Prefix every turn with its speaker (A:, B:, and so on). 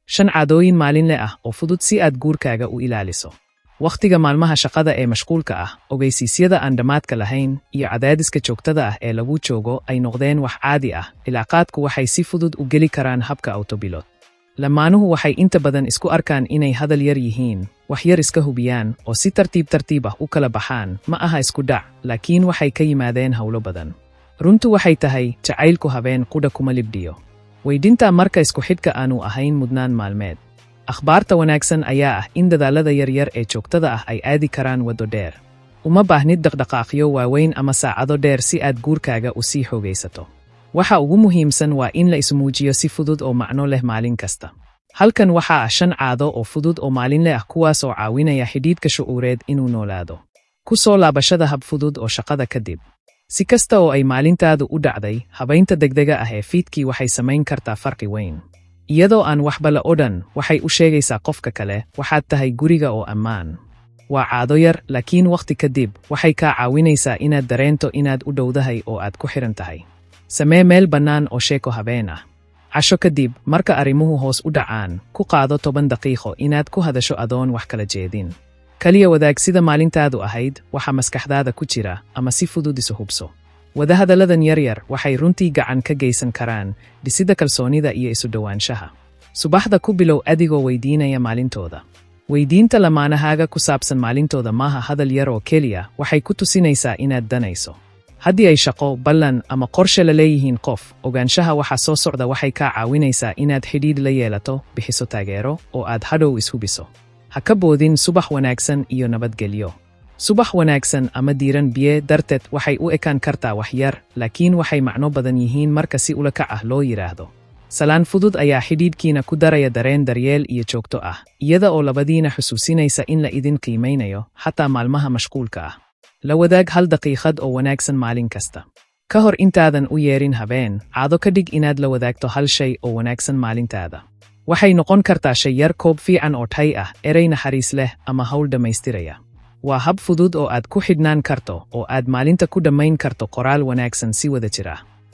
A: 5 caadooyin maalinle ah oo fudud si aad guurkaaga u ilaaliso. Wakhtiga maalmaha shaqada ee mashquulka ah, ogeysiisyada aan dhammaadka lahayn, iyo cadaadiska joogtada ah ee lagu joogo ay noqdeen wax caadi ah. Cilaaqaadku waxay si fudud u geli karaan habka autopilot. Lamaanuhu waxay inta badan isku arkaan inay hadal yar yihiin, wax yar iska hubiyaan, oo si tartiib ah u kala baxaan. Ma aha isku dhac, laakiin waxay ka yimaadeen hawlo badan. Runtu waxay tahay, jacaylku habeen qudha kuma libdhiyo. Weydinta marka isku xidhka aanu ahayn mudnaan maalmeed. Akhbaarta wanaagsan ayaa ah in dadaalada yaryar ee joogtada ah ay aadi karaan waddo dheer. Uma baahnid dhaqdhaqaaqyo waaweyn ama saacado dheer si aad guurkaaga u sii xoogaysato. Waxa ugu muhiimsan waa in la ismuujiyo si fudud oo macno leh maalin kasta. Halkan waxaa ah 5 caado oo fudud oo maalinle ah kuwaas oo caawinaya xidhiidhka shucuureed inuu noolaado. Ku soo laabashada hab fudud oo shaqada kadib. Si kasta oo ay maalintaadu u dhacday, habaynta degdega ah ee fiidkii waxay samayn kartaa farqi weyn. Iyadoo aan waxba la odhan, waxay u sheegaysaa qofka kale, waxaad tahay guriga oo ammaan. Waa caado yar, laakiin wakhti kadib, waxay kaa caawinaysaa inaad dareento inaad u dhowdahay oo aad ku xiran tahay. Samee meel bannaan oo sheeko habeen ah. Casho kadib, marka arrimuhu hoos u dhacaan, ku qaado 10 daqiiqo inaad ku hadasho adoon wax kala jeedin. Kaliya wadaag sida maalintaadu ahayd, waxa maskaxdaada ku jira, ama si fudud isu hubso. Wadahadalladan yaryar waxay runtii gacan ka geysan karaan dhisidda kalsoonida iyo isu dhowaanshaha. Subaxda ku bilow adigoo weydiinaya maalintooda. Weydiinta lamaanahaaga ku saabsan maalintooda maaha hadal yar oo keliya, waxay ku tusinaysaa inaad danayso. Haddii ay shaqo, ballan ama qorshe la leeyihiin qof, ogaanshaha waxa soo socda waxay kaa caawinaysaa inaad xidhiidh la yeelato, bixiso taageero, oo aad hadhow ishubiso. Ha ka boodin subax wanaagsan iyo nabadgelyo. Subax wanaagsan ama diiran biye darteed waxay u ekaan kartaa wax yar, laakiin waxay macno badan yihiin marka si ula kac ah loo yiraahdo. Salaan fudud ayaa xidhiidhkiina ku daraya dareen daryeel iyo joogto ah, iyada oo labadiina xusuusinaysa in la idin qiimeynayo, xataa maalmaha mashquulka ah. La wadaag 1 daqiiqad oo wanaagsan maalin kasta. Ka hor intaadan u yeerin habeen, caado ka dhig inaad la wadaagto 1 shay oo wanaagsan maalintaada. Waxay noqon kartaa shay yar, koob fiican oo tay ah, erey naxariis leh, ama hawl dhammaystiraya. Waa hab fudud oo aad ku xidhnaan karto oo aad maalinta ku dhammayn karto qoraal wanaagsan si wada jir ah.